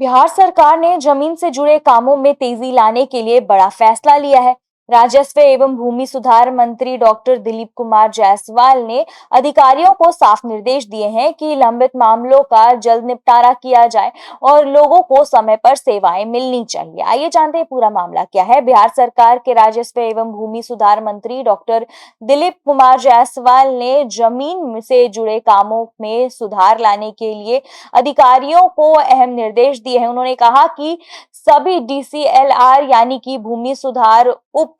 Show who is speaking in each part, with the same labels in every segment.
Speaker 1: बिहार सरकार ने जमीन से जुड़े कामों में तेजी लाने के लिए बड़ा फैसला लिया है। राजस्व एवं भूमि सुधार मंत्री डॉक्टर दिलीप कुमार जायसवाल ने अधिकारियों को साफ निर्देश दिए हैं कि लंबित मामलों का जल्द निपटारा किया जाए और लोगों को समय पर सेवाएं मिलनी चाहिए। आइए जानते हैं पूरा मामला क्या है। बिहार सरकार के राजस्व एवं भूमि सुधार मंत्री डॉक्टर दिलीप कुमार जायसवाल ने जमीन से जुड़े कामों में सुधार लाने के लिए अधिकारियों को अहम निर्देश दिए हैं। उन्होंने कहा कि सभी डीसीएलआर यानी कि भूमि सुधार उप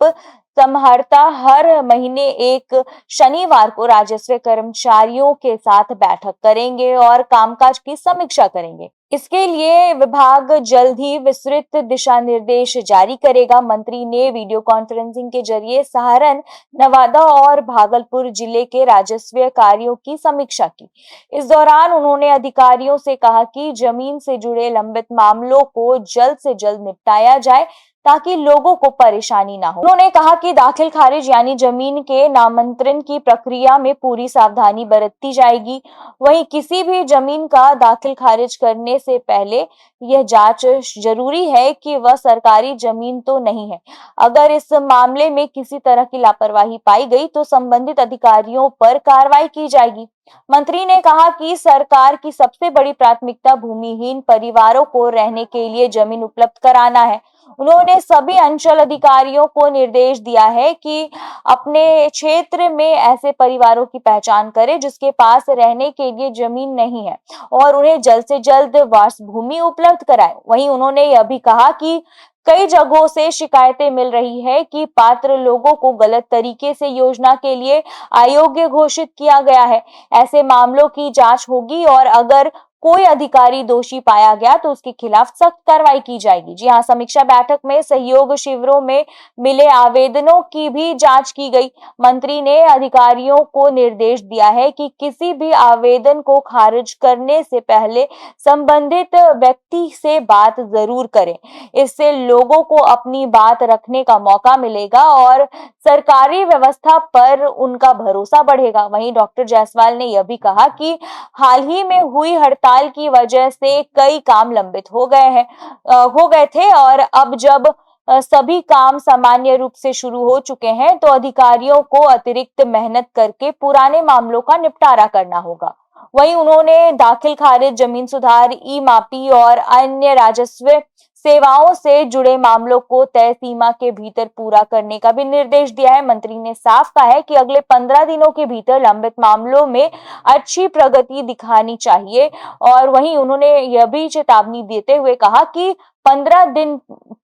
Speaker 1: समहर्ता हर महीने एक शनिवार को राजस्व कर्मचारियों के साथ बैठक करेंगे और कामकाज की समीक्षा करेंगे। इसके लिए विभाग जल्द ही विस्तृत दिशा निर्देश जारी करेगा। मंत्री ने वीडियो कॉन्फ्रेंसिंग के जरिए सहारन, नवादा और भागलपुर जिले के राजस्व कार्यों की समीक्षा की। इस दौरान उन्होंने अधिकारियों से कहा कि जमीन से जुड़े लंबित मामलों को जल्द से जल्द निपटाया जाए ताकि लोगों को परेशानी ना हो। उन्होंने कहा कि दाखिल खारिज यानी जमीन के नामांतरण की प्रक्रिया में पूरी सावधानी बरती जाएगी। वहीं किसी भी जमीन का दाखिल खारिज करने से पहले यह जांच जरूरी है कि वह सरकारी जमीन तो नहीं है। अगर इस मामले में किसी तरह की लापरवाही पाई गई तो संबंधित अधिकारियों पर कार्रवाई की जाएगी। मंत्री ने कहा कि सरकार की सबसे बड़ी प्राथमिकता भूमिहीन परिवारों को रहने के लिए जमीन उपलब्ध कराना है। उन्होंने सभी अंचल अधिकारियों को निर्देश दिया है कि अपने क्षेत्र में ऐसे परिवारों की पहचान करें जिसके पास रहने के लिए जमीन नहीं है और उन्हें जल्द से जल्द वास भूमि उपलब्ध कराएं। वहीं उन्होंने यह भी कहा कि कई जगहों से शिकायतें मिल रही है कि पात्र लोगों को गलत तरीके से योजना के लिए अयोग्य घोषित किया गया है। ऐसे मामलों की जांच होगी और अगर कोई अधिकारी दोषी पाया गया तो उसके खिलाफ सख्त कार्रवाई की जाएगी। जी हाँ, समीक्षा बैठक में सहयोग शिविरों में मिले आवेदनों की भी जांच की गई। मंत्री ने अधिकारियों को निर्देश दिया है कि किसी भी आवेदन को खारिज करने से पहले संबंधित व्यक्ति से बात जरूर करें। इससे लोगों को अपनी बात रखने का मौका मिलेगा और सरकारी व्यवस्था पर उनका भरोसा बढ़ेगा। वहीं डॉक्टर जायसवाल ने यह भी कहा कि हाल ही में हुई हड़ताल की वजह से कई काम लंबित हो गए थे और अब जब सभी काम सामान्य रूप से शुरू हो चुके हैं तो अधिकारियों को अतिरिक्त मेहनत करके पुराने मामलों का निपटारा करना होगा। वहीं उन्होंने दाखिल खारिज, जमीन सुधार, ई मापी और अन्य राजस्व सेवाओं से जुड़े मामलों को तय सीमा के भीतर पूरा करने का भी निर्देश दिया है। मंत्री ने साफ कहा है कि अगले 15 दिनों के भीतर लंबित मामलों में अच्छी प्रगति दिखानी चाहिए और वहीं उन्होंने यह भी चेतावनी देते हुए कहा कि 15 दिन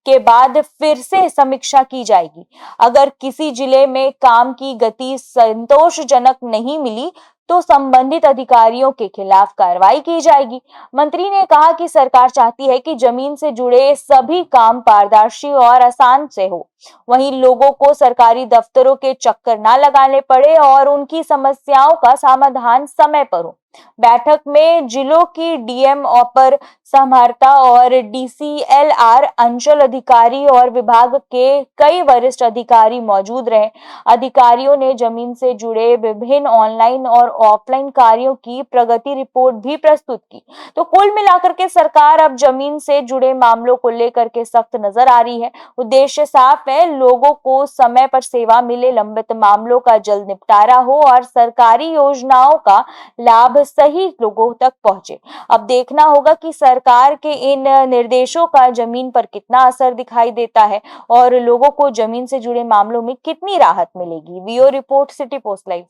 Speaker 1: के बाद फिर से समीक्षा की जाएगी। अगर किसी जिले में काम की गति संतोषजनक नहीं मिली तो संबंधित अधिकारियों के खिलाफ कार्रवाई की जाएगी। मंत्री ने कहा कि सरकार चाहती है कि जमीन से जुड़े सभी काम पारदर्शी और आसान से हो। वहीं लोगों को सरकारी दफ्तरों के चक्कर ना लगाने पड़े और उनकी समस्याओं का समाधान समय पर हो। बैठक में जिलों की डीएम अपर समहर्ता और डीसीएलआर अंचल अधिकारी और विभाग के कई वरिष्ठ अधिकारी मौजूद रहे। अधिकारियों ने जमीन से जुड़े विभिन्न ऑनलाइन और ऑफलाइन कार्यों की प्रगति रिपोर्ट भी प्रस्तुत की। तो कुल मिलाकर के सरकार अब जमीन से जुड़े मामलों को लेकर के सख्त नजर आ रही है। उद्देश्य साफ है, लोगों को समय पर सेवा मिले, लंबित मामलों का जल्द निपटारा हो और सरकारी योजनाओं का लाभ सही लोगों तक पहुंचे। अब देखना होगा कि सरकार के इन निर्देशों का जमीन पर कितना असर दिखाई देता है और लोगों को जमीन से जुड़े मामलों में कितनी राहत मिलेगी। VO report, City Post live.